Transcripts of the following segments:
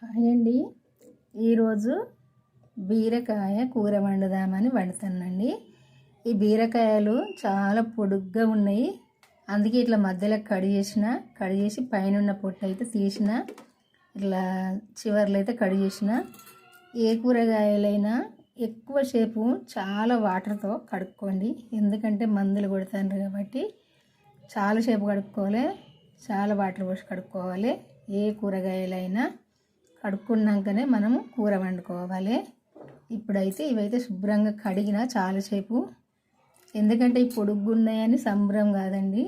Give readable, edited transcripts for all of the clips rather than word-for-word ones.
Hi అండి. ఈరోజు బీరకాయ కూర వండుదామని వండుతానండి. ఈ బీరకాయలు చాలా పొడుగ్గా ఉన్నాయి, అందుకే ఇట్లా మధ్యలో కట్ చేసి పైన ఉన్న పొట్టు అయితే తీసిన, ఇట్లా చివర్లు అయితే కట్ చేసిన. ఏ కూరగాయలైనా ఎక్కువసేపు చాలా వాటర్తో కడుక్కోండి, ఎందుకంటే మందులు కొడతారు కాబట్టి చాలాసేపు కడుక్కోవాలి, చాలా వాటర్ పోసి కడుక్కోవాలి. ఏ కూరగాయలైనా కడుక్కున్నాకనే మనము కూర వండుకోవాలి. ఇప్పుడైతే ఇవైతే శుభ్రంగా కడిగిన చాలాసేపు, ఎందుకంటే ఈ పొడుగున్నాయని సంబరం కాదండి,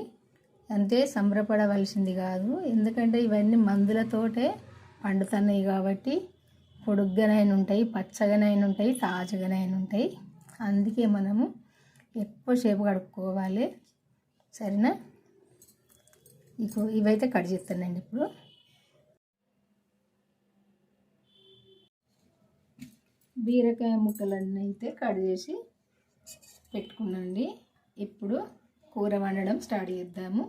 అంటే సంబరపడవలసింది కాదు, ఎందుకంటే ఇవన్నీ మందులతోటే పండుతున్నాయి కాబట్టి పొడుగ్గానైనా ఉంటాయి, పచ్చగానైనా ఉంటాయి, తాజాగానైనా ఉంటాయి. అందుకే మనము ఎక్కువసేపు కడుక్కోవాలి. సరేనా? ఇవైతే కట్ చేస్తానండి. ఇప్పుడు బీరకాయ ముక్కలన్నీ అయితే కట్ చేసి పెట్టుకున్నాండి. ఇప్పుడు కూర వండడం స్టార్ట్ చేద్దాము.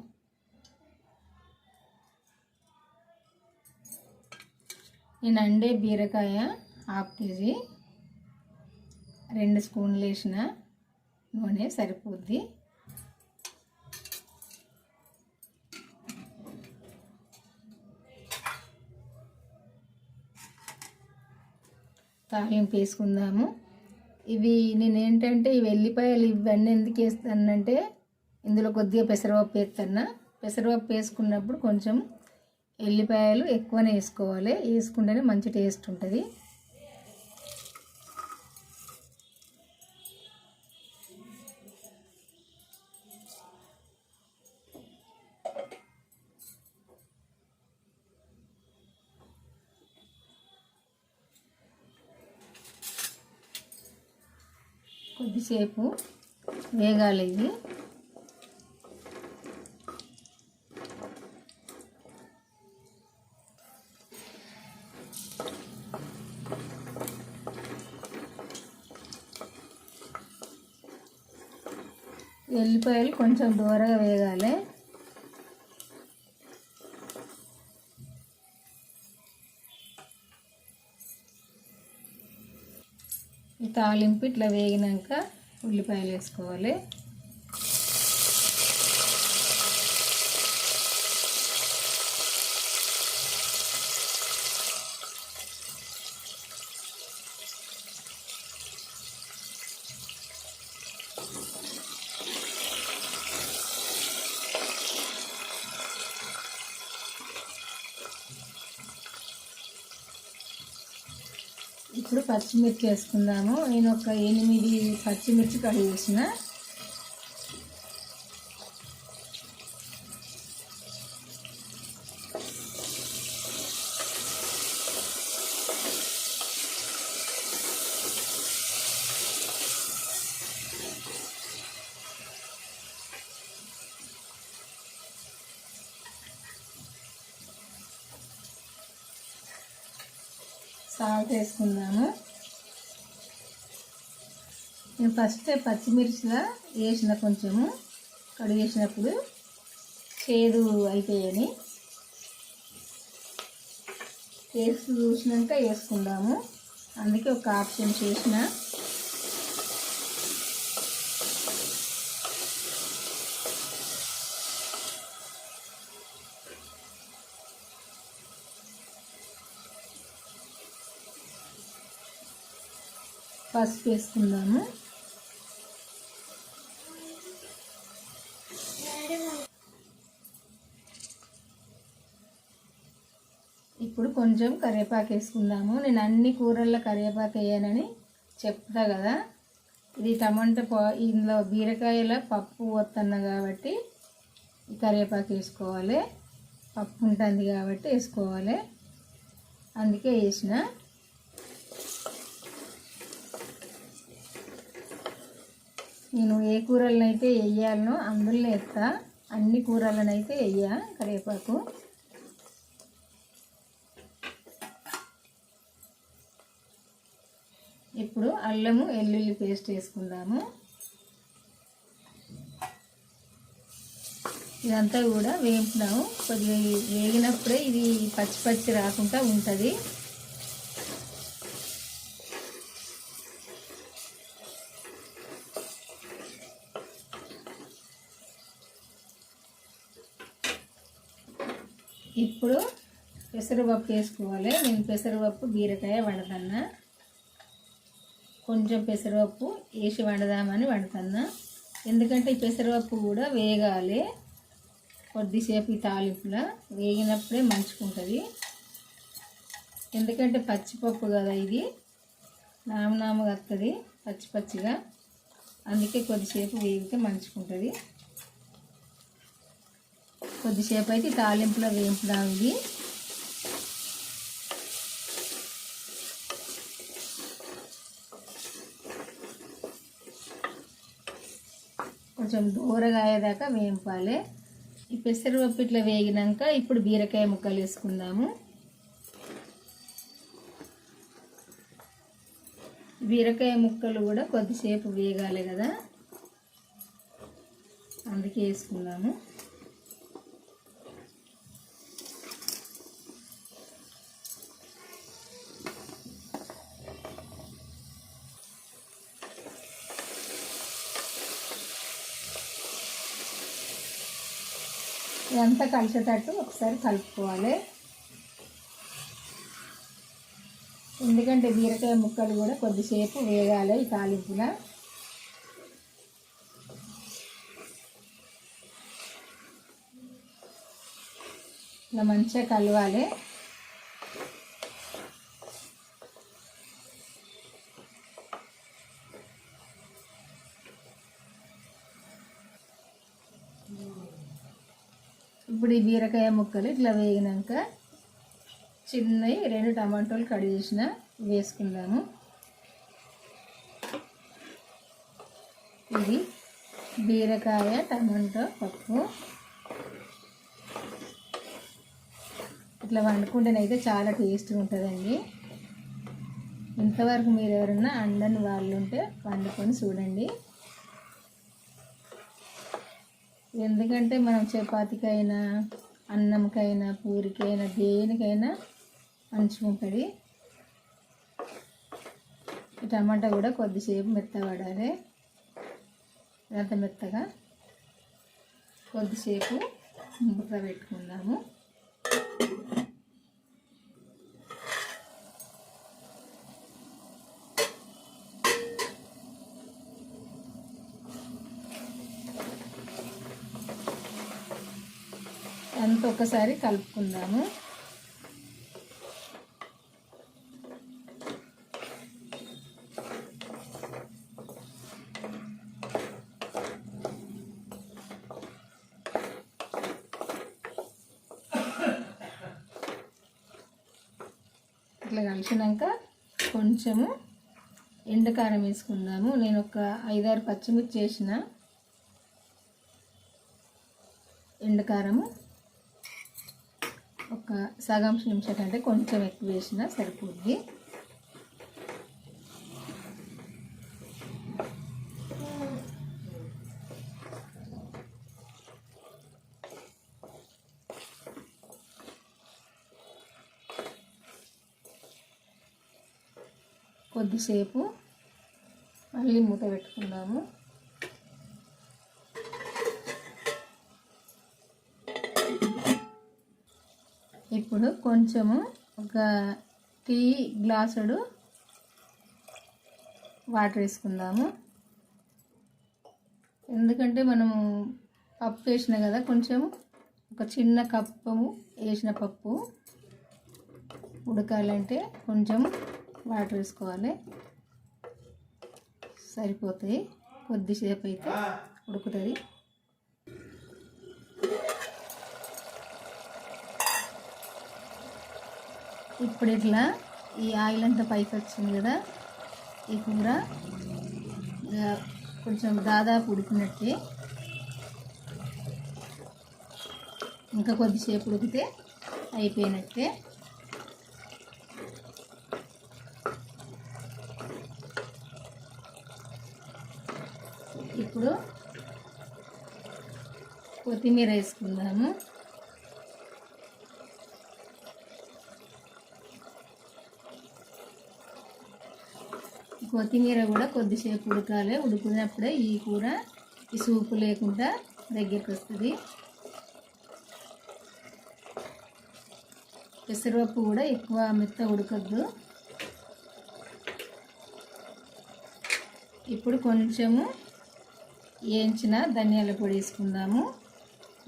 నేను అండే బీరకాయ 1/2 కేజీ, 2 స్పూన్లు వేసిన నూనె సరిపోద్ది. తాలింపు వేసుకుందాము. ఇవి నేనేంటంటే ఈ వెల్లిపాయలు ఇవన్నీ ఎందుకు వేస్తానంటే, ఇందులో కొద్దిగా పెసరపప్పు వేస్తాను. పెసరపప్పు వేసుకున్నప్పుడు కొంచెం ఎల్లిపాయలు ఎక్కువనే వేసుకోవాలి, వేసుకుంటేనే మంచి టేస్ట్ ఉంటుంది. కొద్దిసేపు వేగాలి ఇది. ఎల్లిపాయలు కొంచెం దూరగా వేగాలి. ఈ తాలింపు ఇట్లా వేగినాక ఉల్లిపాయలు వేసుకోవాలి. ఇప్పుడు పచ్చిమిర్చి వేసుకుందాము. నేను ఒక 8 పచ్చిమిర్చి కడిగి వేసిన. సాల్ట్ వేసుకుందాము. నేను ఫస్ట్ పచ్చిమిర్చిగా వేసిన, కొంచెము కడిగేసినప్పుడు చేదు అయిపోయాయని టేస్ట్ చూసినాక వేసుకుందాము, అందుకే ఒక ఆప్షన్ చేసిన. పసుపు వేసుకుందాము. ఇప్పుడు కొంచెం కరివేపాకు వేసుకుందాము. నేను అన్ని కూరల్లో కరివేపాకు వేయనని చెప్తా కదా, ఇది టమాటా ఇందులో బీరకాయల పప్పు వస్తున్నా కాబట్టి కరివేపాకు వేసుకోవాలి, పప్పు ఉంటుంది కాబట్టి వేసుకోవాలి, అందుకే వేసిన. నేను ఏ కూరలనైతే వేయాలనో అందులో వేస్తా, అన్ని కూరలనైతే వేయ కరివేపాకు. ఇప్పుడు అల్లము వెల్లుల్లి పేస్ట్ వేసుకుందాము. ఇదంతా కూడా వేపుదాము. కొద్దిగా వేగినప్పుడే ఇది పచ్చి పచ్చి రాకుండా ఉంటుంది, ఇప్పుడు పెసరపప్పు వేసుకోవాలి. నేను పెసరపప్పు బీరకాయ వండుతున్నా. కొంచెం పెసరపప్పు వేసి వండుదామని వండుతున్నా. ఎందుకంటే ఈ పెసరపప్పు కూడా వేగాలి. కొద్దిసేపు ఈ తాలింపులో వేగినప్పుడే మంచుకుంటుంది. ఎందుకంటే పచ్చిపప్పు కదా, ఇది నామనామగా వస్తుంది పచ్చి పచ్చిగా. అందుకే కొద్దిసేపు వేగితే మంచుకుంటుంది. కొద్దిసేపు అయితే తాలింపులో వేపుదాం. ఇది కొంచెం దూరగా అయ్యేదాకా వేపాలి. ఈ పెసరపప్పు ఇట్లా వేగినాక ఇప్పుడు బీరకాయ ముక్కలు వేసుకుందాము. బీరకాయ ముక్కలు కూడా కొద్దిసేపు వేగాలి కదా, అందుకే వేసుకుందాము. ఇదంతా కలిసేటట్టు ఒకసారి కలుపుకోవాలి. ఎందుకంటే బీరకాయ ముక్కలు కూడా కొద్దిసేపు వేగాలి ఈ తాలింపున. ఇలా మంచిగా కలవాలి. ఇప్పుడు ఈ బీరకాయ ముక్కలు ఇట్లా వేగినాక చిన్నవి 2 టమాటాలు కట్ చేసిన వేసుకుందాము. ఇది బీరకాయ టమాటో పప్పు. ఇట్లా వండుకుంటేనైతే చాలా టేస్ట్గా ఉంటుందండి. ఇంతవరకు మీరు ఎవరన్నా అండని వాళ్ళు ఉంటే వండుకొని చూడండి. ఎందుకంటే మనం చపాతీకైనా అన్నంకైనా పూరికైనా దేనికైనా మంచిగా ఉంటుంది. ఈ టమాటా కూడా కొద్దిసేపు మెత్తబడాలి. అంత మెత్తగా కొద్దిసేపు మూత పెట్టుకుందాము. అంత ఒకసారి కలుపుకుందాము. ఇట్లా కలిసినాక కొంచెము ఎండుకారం వేసుకుందాము. నేను ఒక 5-6 పచ్చిమిర్చి వేసిన ఎండుకారము. ఒక సగం చెంచా కంటే కొంచెం ఎక్కువ వేసినా సరిపోద్ది. కొద్దిసేపు మళ్ళీ మూత పెట్టుకుందాము. ఇప్పుడు కొంచెము ఒక టీ గ్లాసుడు వాటర్ వేసుకుందాము. ఎందుకంటే మనము పప్పు వేసిన కదా, కొంచెం ఒక చిన్న కప్పు వేసిన పప్పు ఉడకాలంటే కొంచెం వాటర్ వేసుకోవాలి. సరిపోతాయి. కొద్దిసేపు అయితే ఉడుకుతుంది. ఇప్పుడు ఇట్లా ఈ ఆయిల్ అంతా పైకి వచ్చింది కదా, ఈ కూర కొంచెం దాదాపు ఉడికినట్టే. ఇంకా కొద్దిసేపు ఉడికితే అయిపోయినట్టే. ఇప్పుడు కొత్తిమీర వేసుకుందాము. కొత్తిమీర కూడా కొద్దిసేపు ఉడకాలి. ఉడికినప్పుడే ఈ కూర ఈ సూపు లేకుండా దగ్గరికి వస్తుంది. పెసరపప్పు కూడా ఎక్కువ మెత్త ఉడకద్దు. ఇప్పుడు కొంచెము వేయించిన ధనియాల పొడి వేసుకుందాము.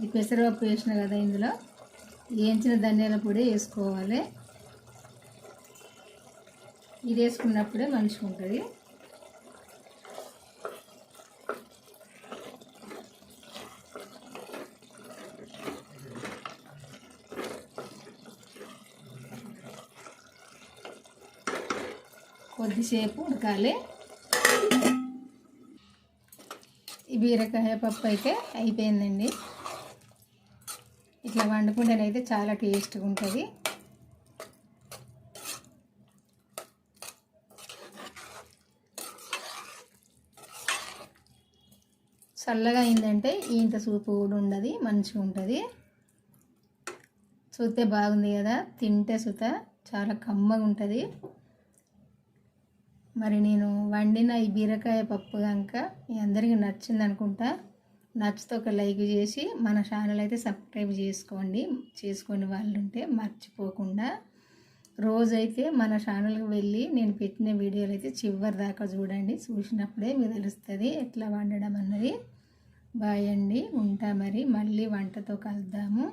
ఈ పెసరపప్పు వేసిన కదా, ఇందులో వేయించిన ధనియాల పొడి వేసుకోవాలి. ఇది వేసుకున్నప్పుడే మంచిగా ఉంటుంది. కొద్దిసేపు ఉడకాలి. ఈ బీరకాయ పప్పు అయితే అయిపోయిందండి. ఇట్లా వండుకుంటేనైతే చాలా టేస్ట్గా ఉంటుంది. చల్లగా అయిందంటే ఇంత సూపు కూడా ఉండదు, మంచిగా ఉంటుంది. చూస్తే బాగుంది కదా, తింటే సుత చాలా కమ్మగా ఉంటుంది. మరి నేను వండిన ఈ బీరకాయ పప్పు కనుక మీ అందరికీ నచ్చింది అనుకుంటా. నచ్చితే ఒక లైక్ చేసి మన ఛానల్ అయితే సబ్స్క్రైబ్ చేసుకోండి. చేసుకునే వాళ్ళు ఉంటే మర్చిపోకుండా రోజైతే మన ఛానల్కి వెళ్ళి నేను పెట్టిన వీడియోలు అయితే చివరి దాకా చూడండి. చూసినప్పుడే మీకు తెలుస్తుంది ఎట్లా వండడం అన్నది. బాయ్ అండి, ఉంటా. మరి మళ్ళీ వంటతో కలుద్దాము.